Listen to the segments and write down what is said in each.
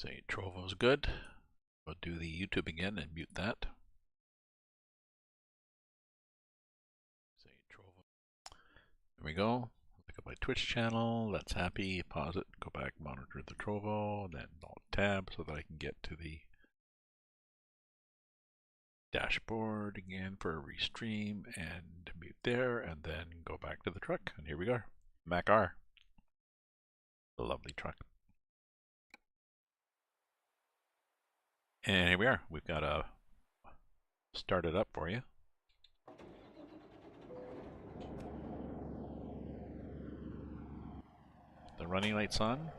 Say Trovo's good. We'll do the YouTube again and mute that. Say Trovo. There we go. Look at my Twitch channel. That's happy. Pause it. Go back, monitor the Trovo, then Alt Tab so that I can get to the dashboard again for a restream and mute there, and then go back to the truck. And here we go. Mac R. A lovely truck. And here we are. We've got a start it up for you. The running lights on.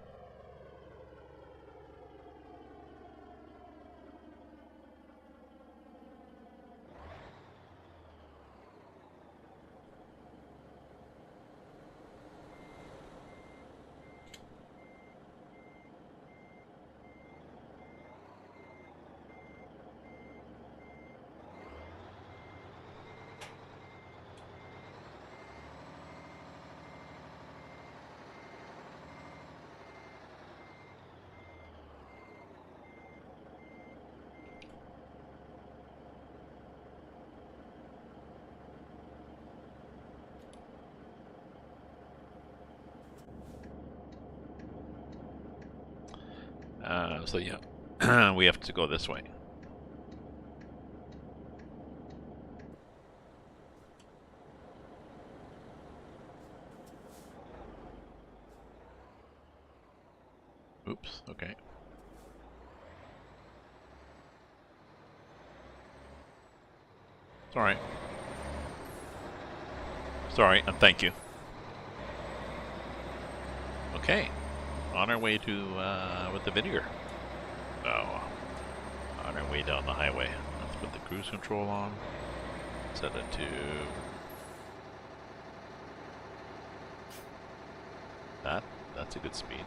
So yeah, we have to go this way. Oops, okay. It's all right. Sorry, and thank you. Okay, on our way to with the vinegar. Oh, on our way down the highway. Let's put the cruise control on. Set it to that. That's a good speed.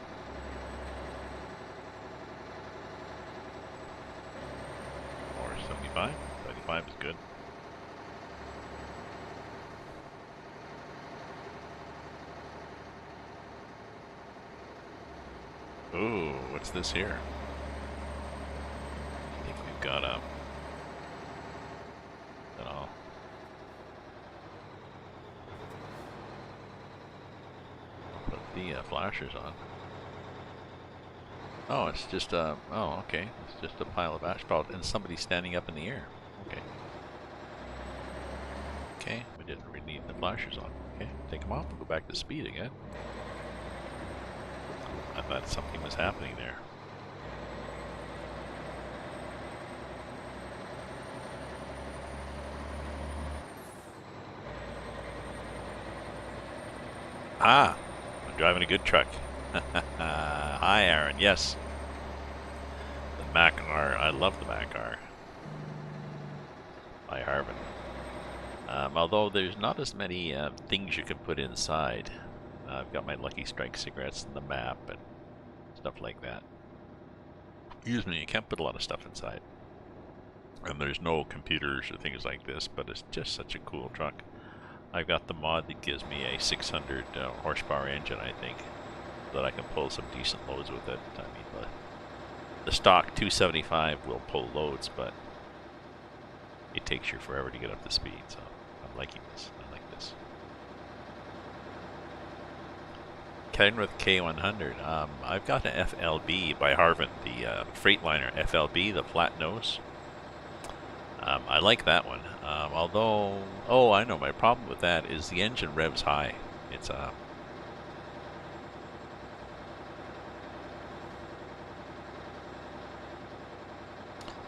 Or 75. 75 is good. Ooh, what's this here? I think we've got a... I'll put the flashers on. Oh, it's just a... Oh, okay. It's just a pile of asphalt and somebody standing up in the air. Okay. Okay, we didn't really need the flashers on. Okay, take them off and go back to speed again. I thought something was happening there. Ah, I'm driving a good truck. Hi, Aaron. Yes. The Mac R. I love the Mac R. By Harvin. Although there's not as many things you can put inside. I've got my Lucky Strike cigarettes and the map and stuff like that. Usually you can't put a lot of stuff inside. And there's no computers or things like this, but it's just such a cool truck. I've got the mod that gives me a 600 horsepower engine, I think, so that I can pull some decent loads with it. I mean, the stock 275 will pull loads, but it takes you forever to get up to speed, so I'm liking this. I like this. Kenworth K100. I've got an FLB by Harvin, the Freightliner FLB, the flat nose. I like that one. Although, oh, I know, my problem with that is the engine revs high. It's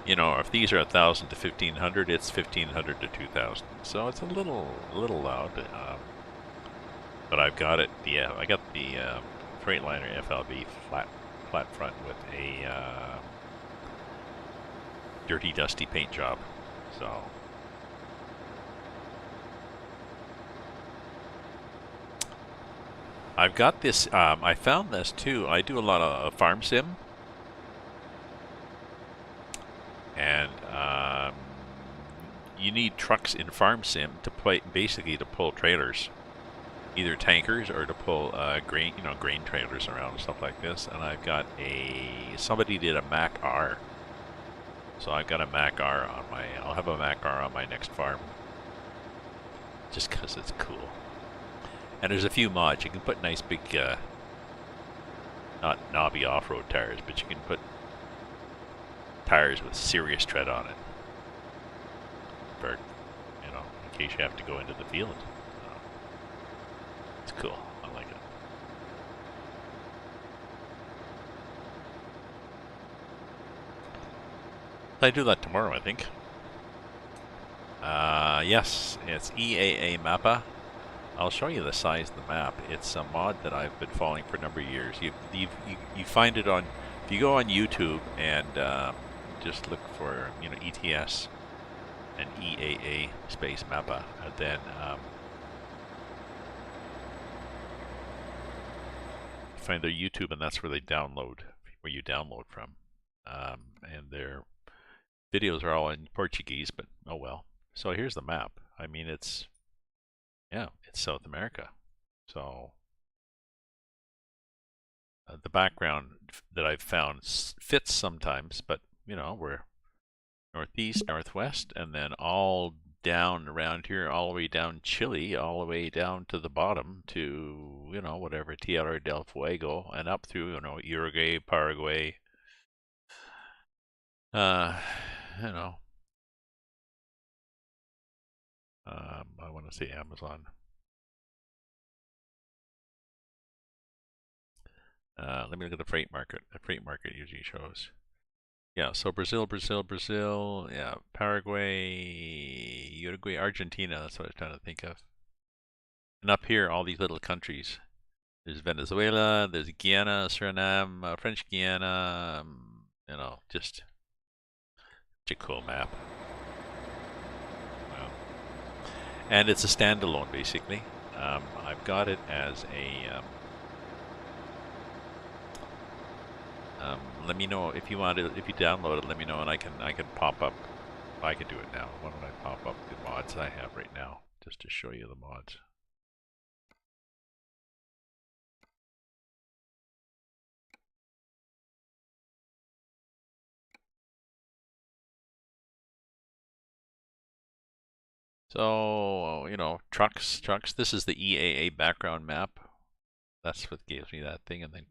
you know, if these are 1,000 to 1,500, it's 1,500 to 2,000. So it's a little loud. But I've got it. Yeah, I got the Freightliner FLB flat front with a dirty, dusty paint job. So I've got this. I found this too. I do a lot of farm sim, and you need trucks in farm sim to basically to pull trailers. either tankers or to pull grain, grain trailers around and stuff like this. And I've got somebody did a Mac R. So I've got a Mac R on I'll have a Mac R on my next farm. Just because it's cool. And there's a few mods. You can put nice big, not knobby off-road tires, but you can put tires with serious tread on it. For, in case you have to go into the field. It's cool. I like it. I do that tomorrow, I think. Yes, it's EAA Mappa. I'll show you the size of the map. It's a mod that I've been following for a number of years. You find it on, if you go on YouTube and just look for ETS and EAA space Mappa, and then find their YouTube, and that's where you download from. And their videos are all in Portuguese, but oh well. So here's the map. I mean, it's South America. So the background that I've found fits sometimes, but we're northeast, northwest, and then all down around here, all the way down Chile, all the way down to the bottom to, whatever, Tierra del Fuego, and up through, Uruguay, Paraguay, I want to say Amazon. Let me look at the freight market. The freight market usually shows. Yeah, so Brazil, yeah, Paraguay, Uruguay, Argentina, that's what I was trying to think of. And up here, all these little countries. There's Venezuela, there's Guyana, Suriname, French Guiana, just such a cool map. Wow. And it's a standalone, basically. I've got it as a... let me know if you want it. If you download it, let me know, and I can pop up. I can do it now. Why don't I pop up the mods I have right now, just to show you the mods. So trucks. This is the EAA background map. That's what gives me that thing, and then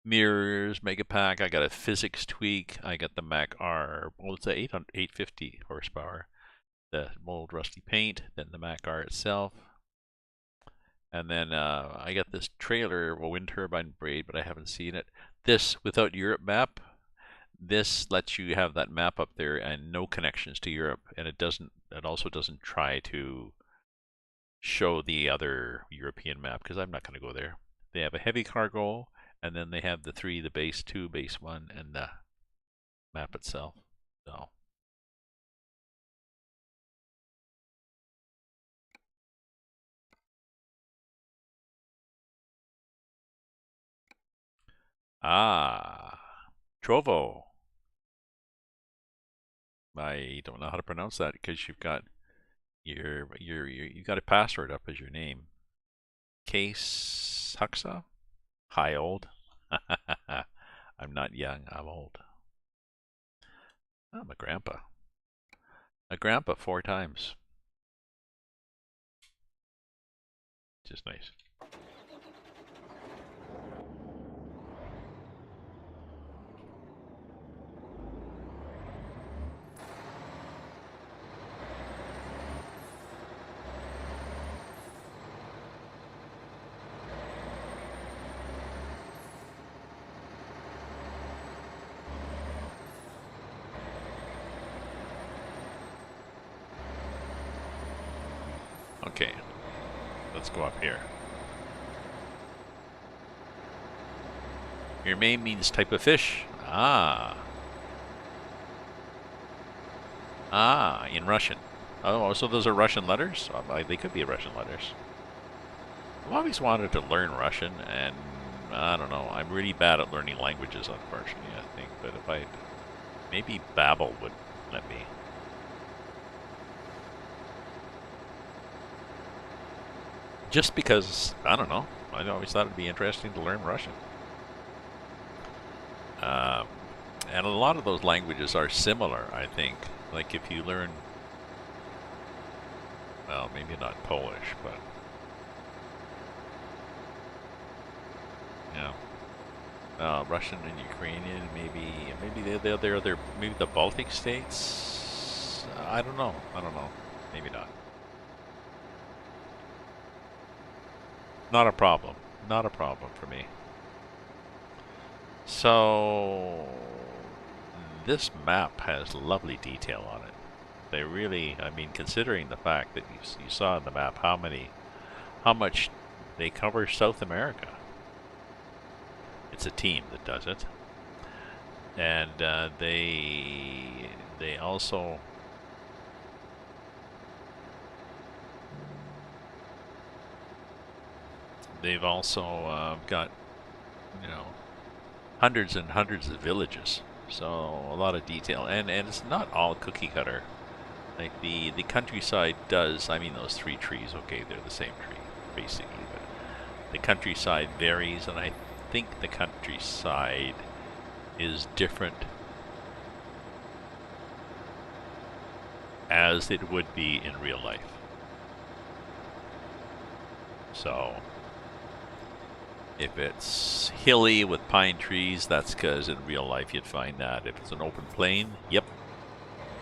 mirrors, mega pack. I got a physics tweak. I got the Mac R. Well, it's a 850 horsepower. The mold rusty paint. Then the Mac R itself. And then I got this trailer, a wind turbine braid, but I haven't seen it. This without Europe map. This lets you have that map up there and no connections to Europe, and it also doesn't try to show the other European map because I'm not going to go there. They have a heavy cargo, and then they have the base 2, base 1, and the map itself. So Trovo. I don't know how to pronounce that because you've got you got a password up as your name. Case Huxa? Hi, old. I'm not young, I'm old. I'm a grandpa. A grandpa 4 times. Just nice. Okay, let's go up here. Your name means type of fish. In Russian. Oh, so those are Russian letters? They could be Russian letters. I've always wanted to learn Russian, and I don't know. I'm really bad at learning languages, unfortunately, I think. But if maybe Babbel would let me. Just because, I don't know, I always thought it'd be interesting to learn Russian. Um, and a lot of those languages are similar, I think. Like if you learn, well, maybe not Polish, but you know, Russian and Ukrainian, maybe the Baltic states. I don't know. I don't know. Maybe not. Not a problem. Not a problem for me. So this map has lovely detail on it. They really, I mean, considering the fact that you saw in the map how much they cover South America. It's a team that does it, and they also they've also got, you know, hundreds and hundreds of villages. So a lot of detail, and it's not all cookie cutter. Like the countryside does. I mean, those three trees. Okay, they're the same tree basically, but the countryside varies, and I think the countryside is different as it would be in real life. So if it's hilly with pine trees, that's because in real life you'd find that. If it's an open plain, yep,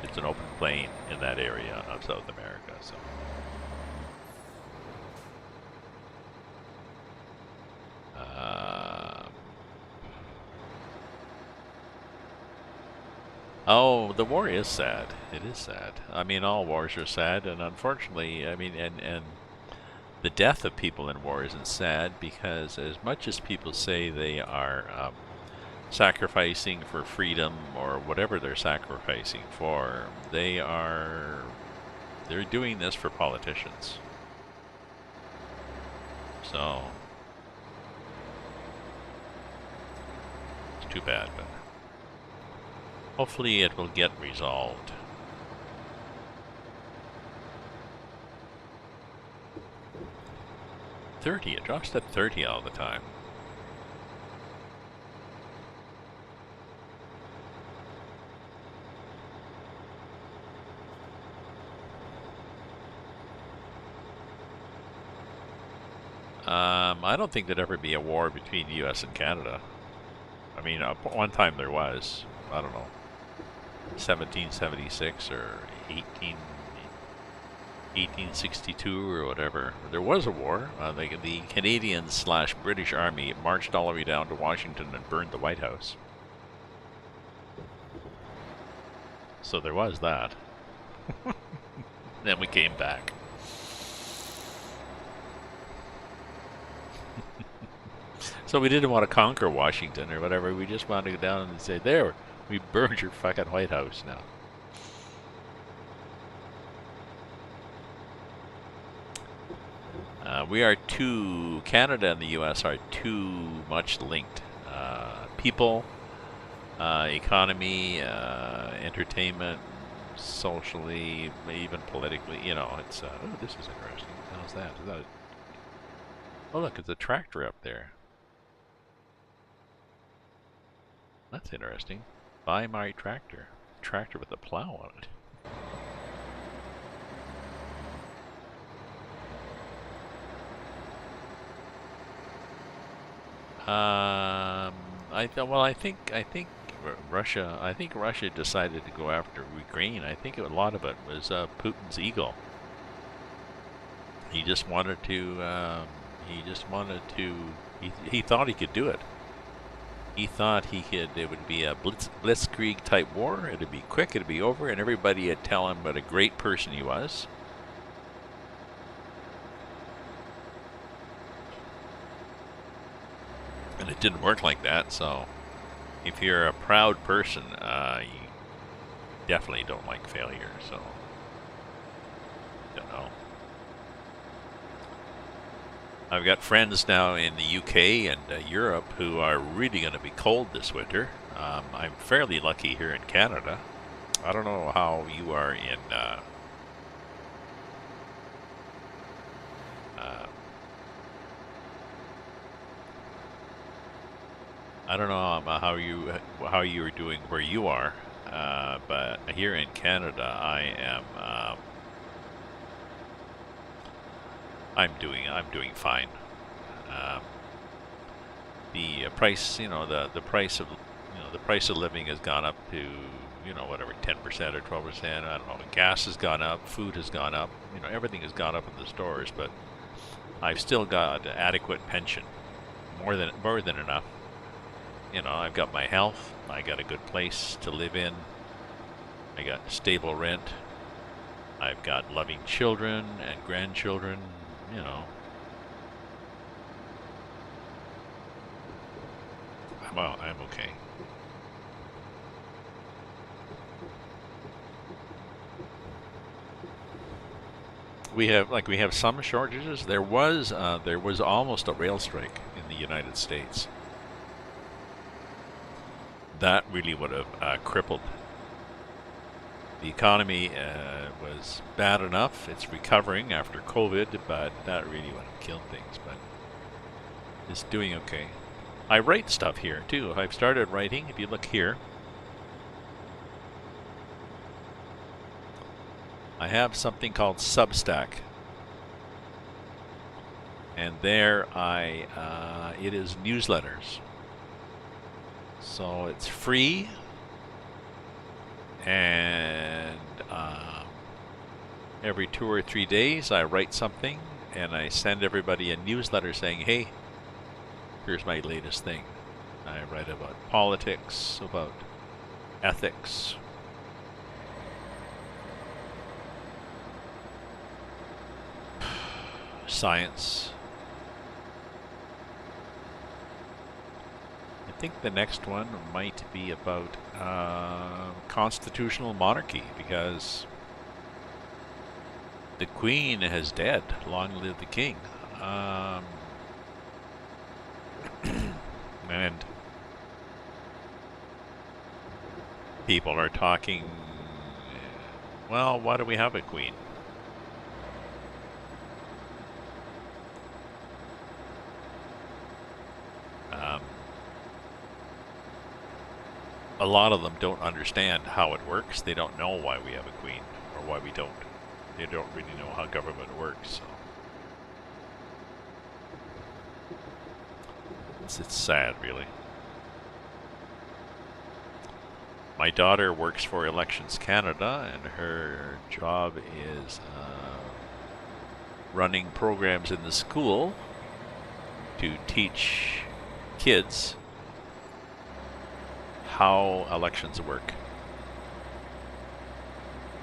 it's an open plain in that area of South America. So oh, the war is sad. It is sad. I mean, all wars are sad, and unfortunately, I mean, and the death of people in war isn't sad because as much as people say they are sacrificing for freedom or whatever they're sacrificing for, they're doing this for politicians. So it's too bad, but hopefully it will get resolved. It drops at 30 all the time. I don't think there'd ever be a war between the U.S. and Canada. I mean, one time there was. I don't know, 1776 or 1862 or whatever. There was a war. The Canadian/British Army marched all the way down to Washington and burned the White House. So there was that. Then we came back. So we didn't want to conquer Washington or whatever. We just wanted to go down and say, there, we burned your fucking White House now. Canada and the U.S. are too much linked. People, economy, entertainment, socially, even politically, you know, it's, oh, this is interesting. How's that? Is that oh, look, it's a tractor up there. That's interesting. Buy my tractor. Tractor with a plow on it. I think Russia decided to go after Ukraine. I think a lot of it was Putin's ego. He just wanted to. He thought he could do it. He thought it would be a blitzkrieg type war. It'd be quick. It'd be over, and everybody would tell him what a great person he was. And it didn't work like that. So, if you're a proud person, you definitely don't like failure. So, don't know. I've got friends now in the UK and Europe who are really going to be cold this winter. I'm fairly lucky here in Canada. I don't know how you are in I don't know how you are doing where you are, but here in Canada, I'm doing fine. Um, the price, the price of the price of living has gone up to whatever 10% or 12%. I don't know. Gas has gone up, food has gone up. Everything has gone up in the stores, but I've still got adequate pension, more than enough. I've got my health. I got a good place to live in. I got stable rent. I've got loving children and grandchildren. You know, I'm okay. We have some shortages. There was almost a rail strike in the United States. That really would have crippled the economy. Was bad enough. It's recovering after COVID, but that really would have killed things. But it's doing okay. I write stuff here too. I've started writing. If you look here, I have something called Substack, and there it is newsletters. So it's free, and every 2 or 3 days I write something, and I send everybody a newsletter saying, "Hey, here's my latest thing." I write about politics, about ethics. Science. I think the next one might be about constitutional monarchy, because the Queen is dead. Long live the King. And people are talking, well, why do we have a Queen? A lot of them don't understand how it works. They don't know why we have a Queen, or why we don't. They don't really know how government works. So it's sad, really. My daughter works for Elections Canada, and her job is running programs in the school to teach kids how elections work.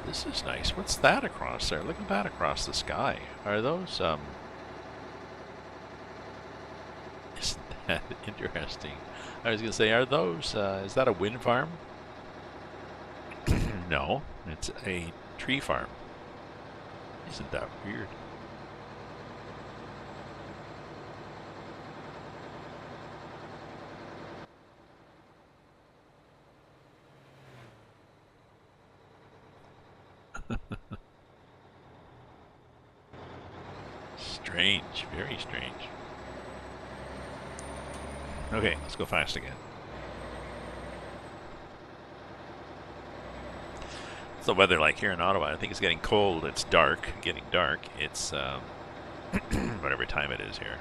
This is nice. What's that across there? Look at that across the sky. Are those, isn't that interesting? I was going to say, are those, is that a wind farm? No, it's a tree farm. Isn't that weird? Strange, very strange. Okay, let's go fast again. What's the weather like here in Ottawa? I think it's getting cold. It's dark, getting dark. It's whatever time it is here.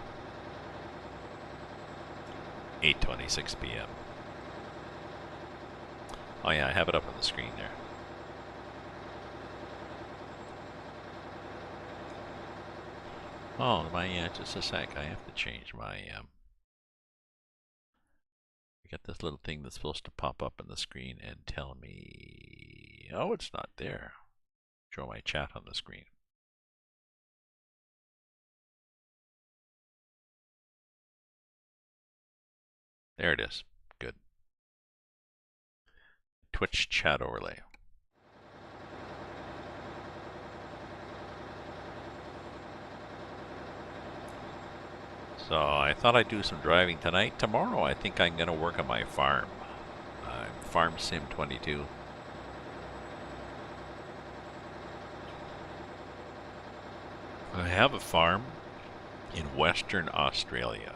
8:26 p.m. Oh yeah, I have it up on the screen there. Oh, just a sec. I have to change my, I got this little thing that's supposed to pop up on the screen and tell me, oh, it's not there. Show my chat on the screen. There it is. Good. Twitch chat overlay. So I thought I'd do some driving tonight. Tomorrow I think I'm going to work on my farm. Farm Sim 22. I have a farm in Western Australia.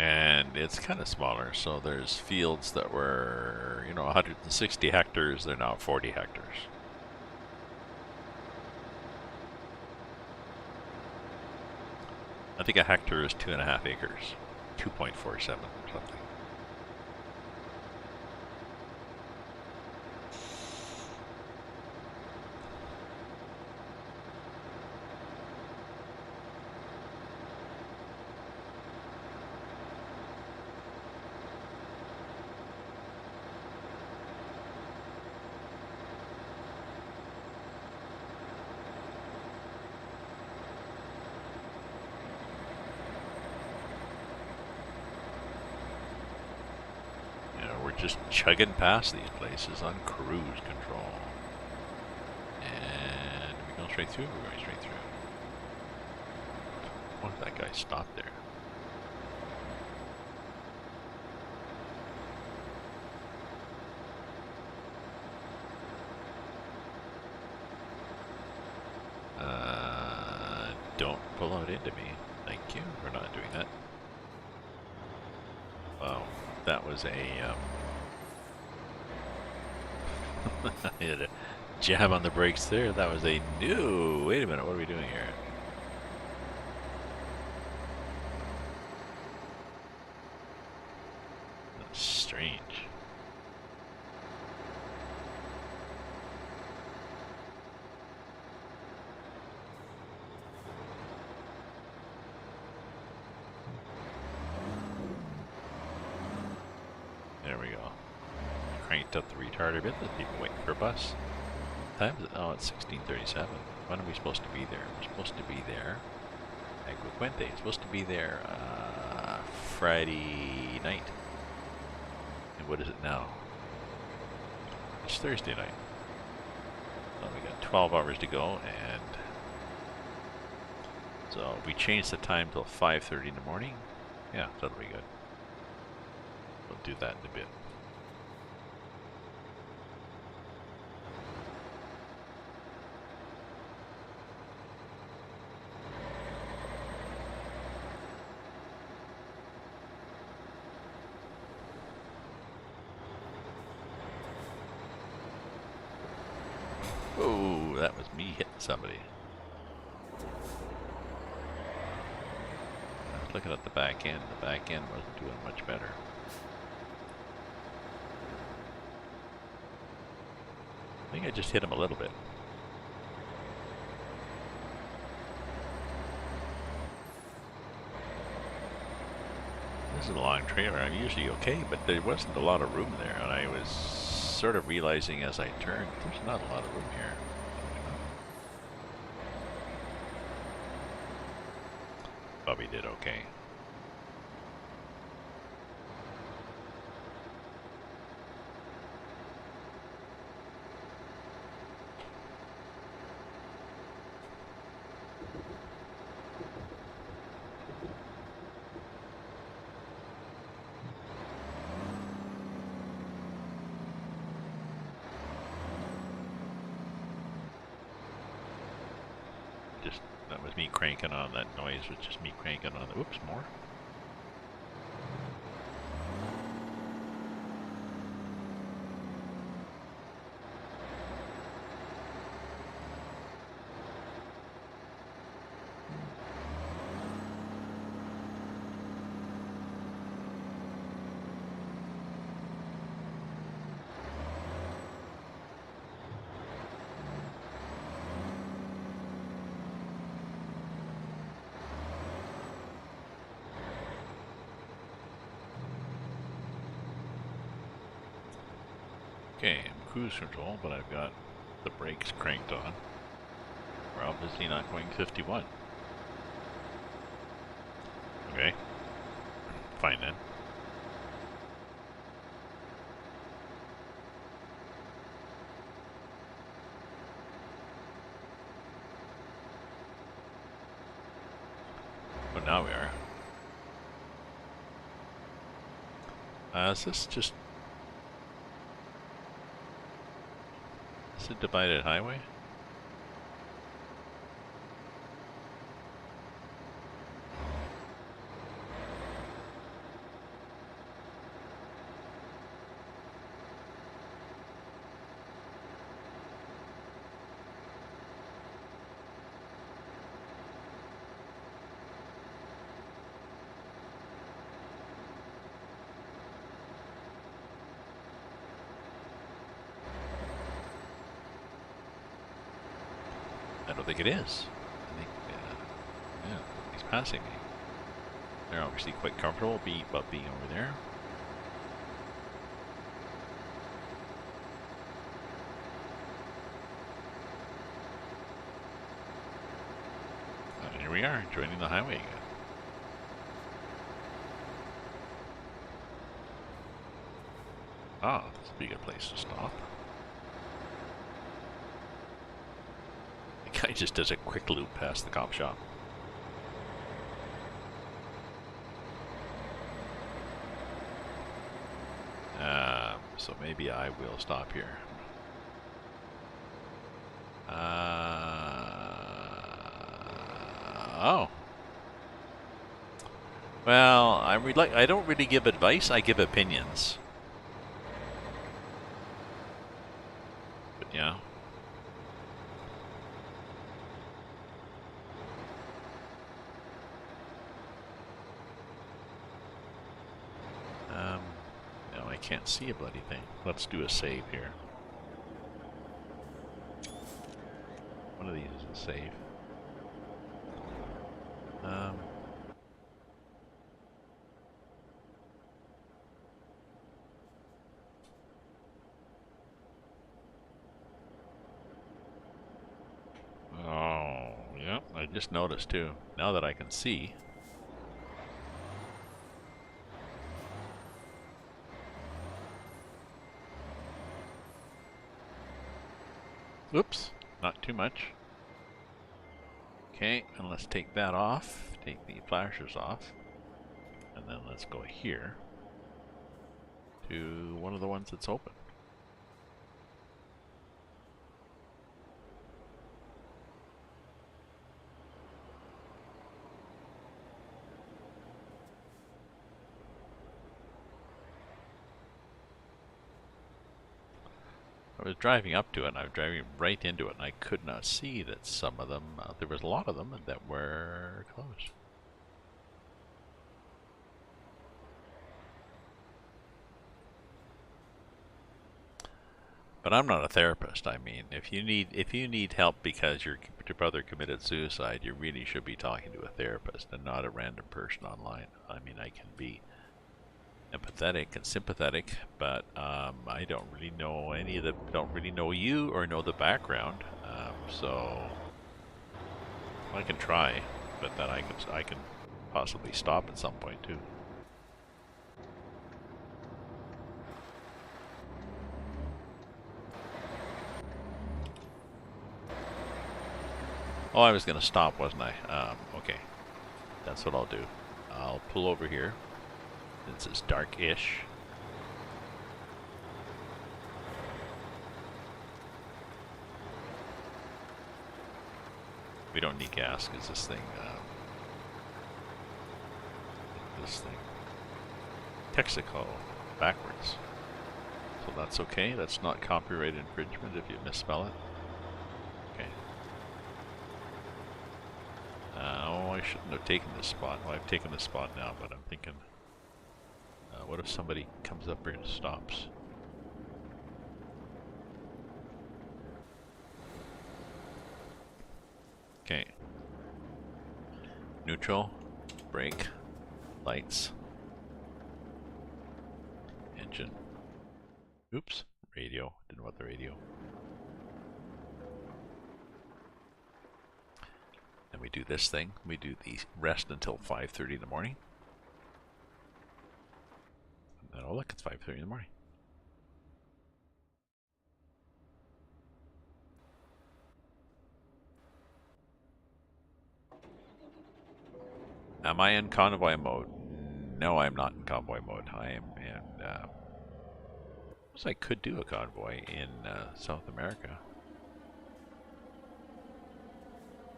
And it's kind of smaller, so there's fields that were, 160 hectares, they're now 40 hectares. I think a hectare is 2.5 acres, 2.47 or something. We're just chugging past these places on cruise control. And we go straight through, we're going straight through. Why did that guy stop there? Don't pull out into me. Thank you. We're not doing that. Wow, that was a I had a jam on the brakes there. That was a new. Wait a minute, what are we doing here? That's strange. There we go. Cranked up the retarder a bit. There's people waiting for a bus. Time is it? Oh, it's 16:37. When are we supposed to be there? We're supposed to be there. Aguaquente. Supposed to be there Friday night. And what is it now? It's Thursday night. So we got 12 hours to go, and so we changed the time till 5:30 in the morning. Yeah, that'll be good. We'll do that in a bit. Oh, that was me hitting somebody. I was looking at the back end. The back end wasn't doing much better. I think I just hit him a little bit. This is a long trailer. I'm usually okay, but there wasn't a lot of room there, and I was sort of realizing as I turned, there's not a lot of room here. Bobby did okay. That was me cranking on, that noise was just me cranking on the, whoops, more. Okay, I'm cruise control, but I've got the brakes cranked on. We're obviously not going 51. Okay, fine then. But now we are. Is this just... Is it divided highway? don't think it is. I think, yeah, he's passing me. They're obviously quite comfortable about being over there. And here we are, joining the highway again. Ah, this would be a good place to stop. The guy just does a quick loop past the cop shop. So maybe I will stop here. Oh. Well, I don't really give advice, I give opinions. But yeah. No, I can't see a bloody thing. Let's do a save here. One of these is a save. Oh, yeah, I just noticed too. Now that I can see. Oops, not too much. Okay, and let's take that off. Take the flashers off. And then let's go here to one of the ones that's open. I was driving up to it, and I was driving right into it, and I could not see that some of them, there was a lot of them that were closed. But I'm not a therapist. I mean, if you need help because your brother committed suicide, you really should be talking to a therapist and not a random person online. I mean, I can be empathetic and sympathetic, but I don't really know don't really know you or know the background. So I can try, but then I can possibly stop at some point too. Oh, I was gonna stop, wasn't I? Okay, that's what I'll do. I'll pull over here. Since it's dark-ish. We don't need gas because this thing Texaco backwards. So that's okay. That's not copyright infringement if you misspell it. Okay. Oh, I shouldn't have taken this spot. Well, I've taken this spot now, but I'm thinking, what if somebody comes up here and stops? Okay. Neutral, brake, lights, engine. Oops, radio. Didn't want the radio. Then we do this thing. We do the rest until 5:30 in the morning. And then, oh look, it's 5:30 in the morning. Am I in convoy mode? No, I'm not in convoy mode. I am in. I suppose I could do a convoy in South America.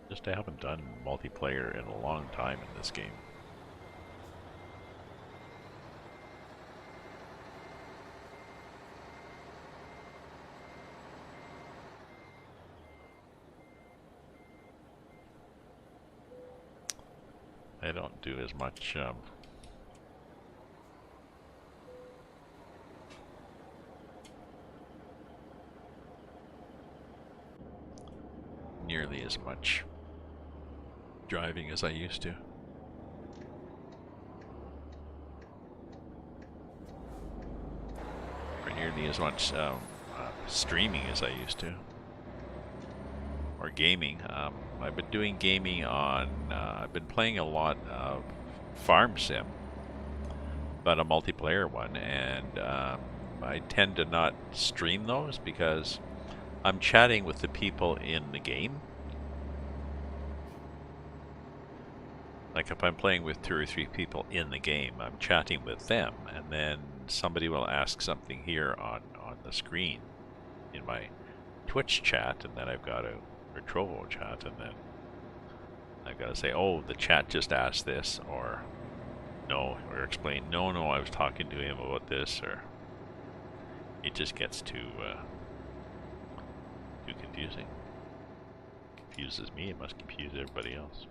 Just I haven't done multiplayer in a long time in this game. I don't do as much nearly as much driving as I used to. Or nearly as much streaming as I used to. Or gaming. I've been doing gaming on, I've been playing a lot of Farm Sim, but a multiplayer one, and I tend to not stream those because I'm chatting with the people in the game. Like if I'm playing with 2 or 3 people in the game, I'm chatting with them, and then somebody will ask something here on the screen in my Twitch chat, and then I've got to, or Trovo chat, and then I've got to say, oh, the chat just asked this, or no, or explain, no, I was talking to him about this, or it just gets too confusing. Confuses me, it must confuse everybody else.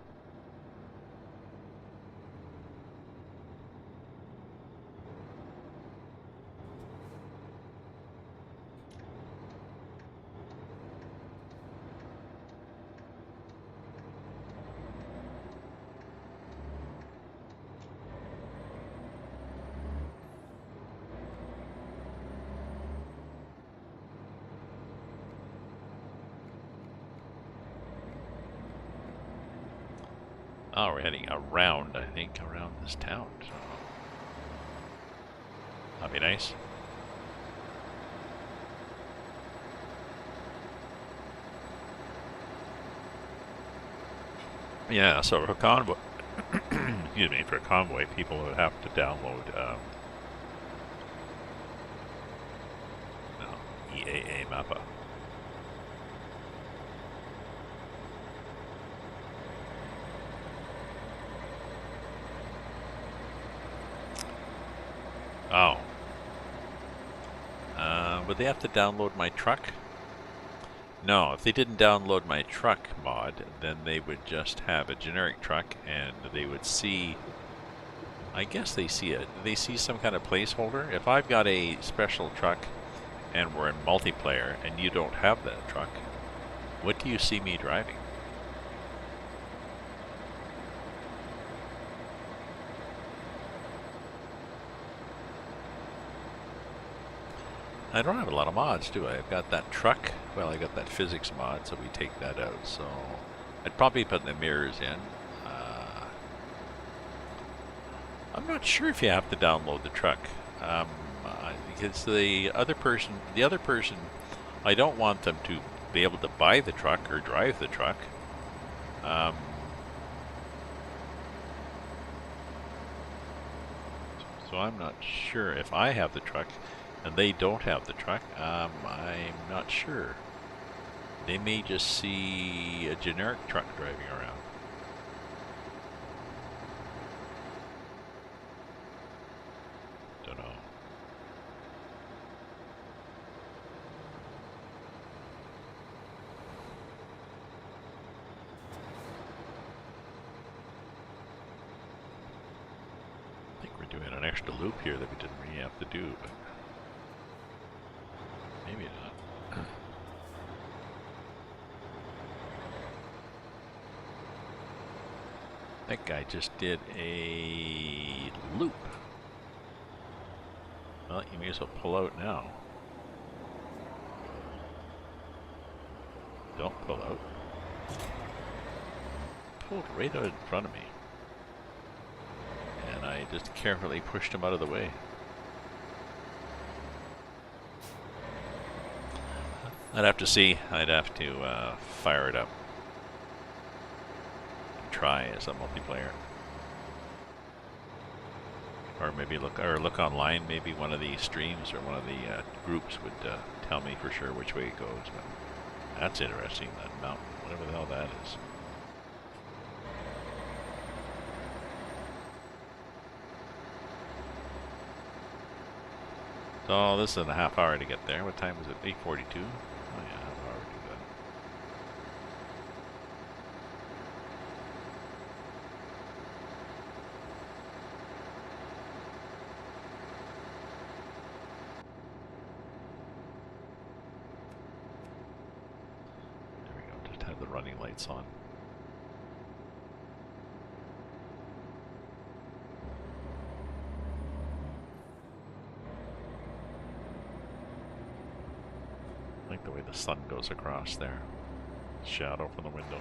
Oh, we're heading around, I think, around this town. So that'd be nice. Yeah, so for convoy, excuse me, for convoy, people would have to download EAA Mappa. Oh. Would they have to download my truck? No, if they didn't download my truck mod, then they would just have a generic truck, and they would see, I guess they see it. They see some kind of placeholder. If I've got a special truck and we're in multiplayer and you don't have that truck, what do you see me driving? I don't have a lot of mods, do I? I've got that truck. Well, I got that physics mod, so we take that out. So I'd probably put the mirrors in. I'm not sure if you have to download the truck. Because the other person, I don't want them to be able to buy the truck or drive the truck. So I'm not sure if I have the truck and they don't have the truck. I'm not sure. They may just see a generic truck driving around. Don't know. I think we're doing an extra loop here that we didn't really have to do, but maybe not. That guy just did a loop. Well, you may as well pull out now. Don't pull out. Pulled right out in front of me. And I just carefully pushed him out of the way. I'd have to see. I'd have to fire it up. Try as a multiplayer, or maybe look online. Maybe one of the streams or one of the groups would tell me for sure which way it goes. But that's interesting. That mountain, whatever the hell that is. So this is a half hour to get there. What time was it? 8:42. Oh yeah, half hour to do that. running lights on. I like the way the sun goes across there. Shadow from the window.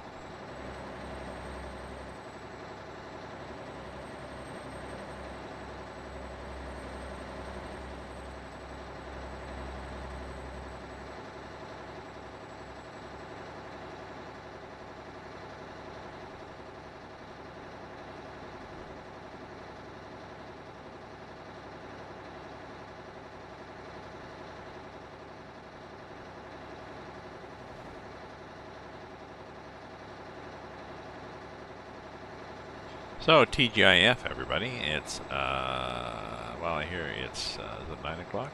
So TGIF, everybody. It's well, I hear it's is it 9 o'clock?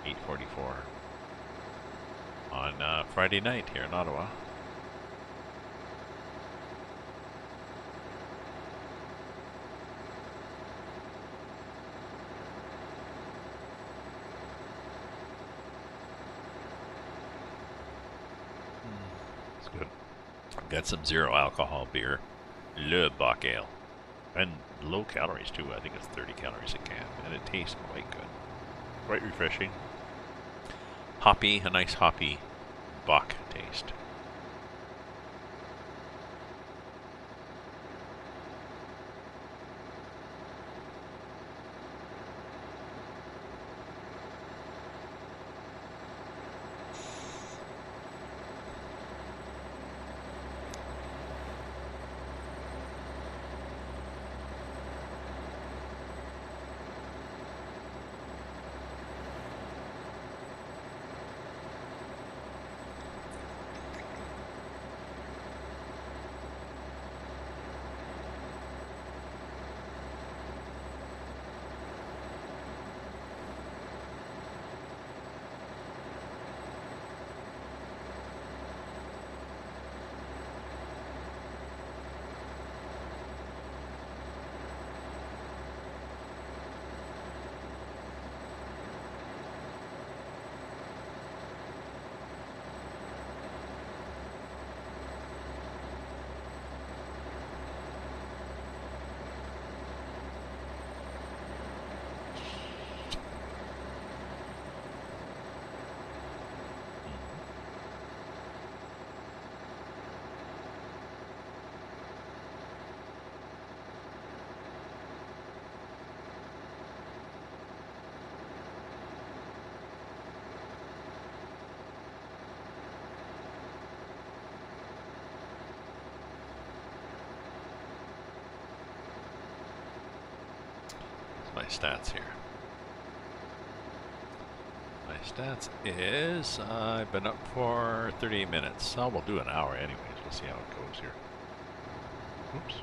8:44 on Friday night here in Ottawa. It's good. I've got some zero alcohol beer, Le Bock Ale, and low calories too. I think it's 30 calories a can, and it tastes quite good, quite refreshing. Hoppy, a nice hoppy Bock taste. My stats here. My stats is I've been up for 38 minutes. So we'll do an hour anyways. We'll see how it goes here. Oops.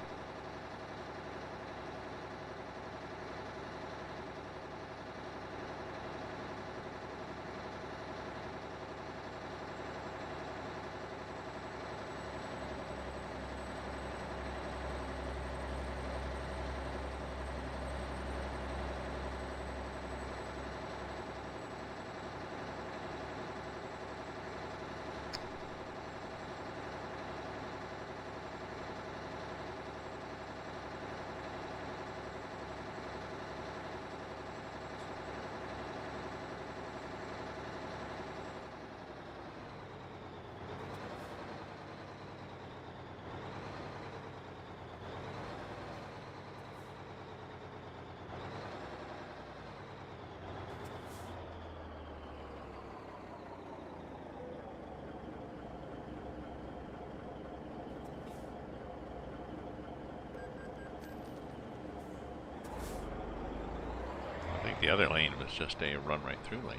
I think the other lane was just a run right through lane.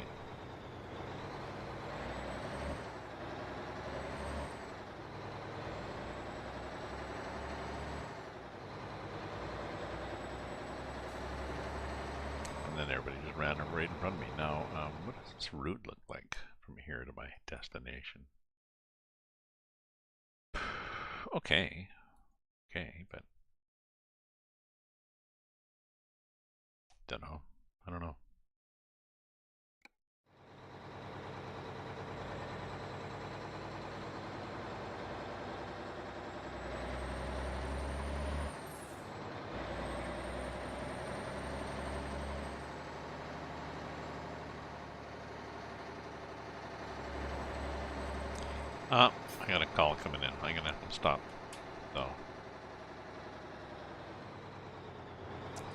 And then everybody just ran right in front of me. Now, what does this route look like from here to my destination? Okay. Okay, but don't know. I don't know. I got a call coming in. I'm gonna stop. So,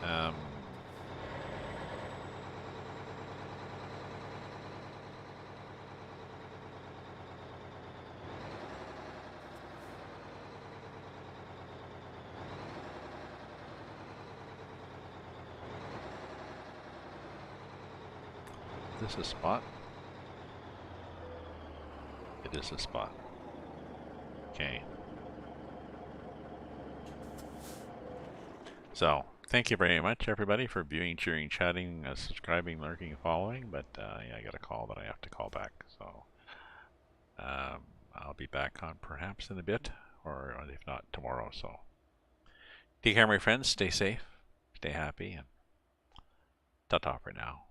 um, is this a spot? It is a spot. Okay. So, thank you very much, everybody, for viewing, cheering, chatting, subscribing, lurking, following. But yeah, I got a call that I have to call back. So, I'll be back on perhaps in a bit, or if not, tomorrow. So, take care, my friends. Stay safe, stay happy, and ta-ta for now.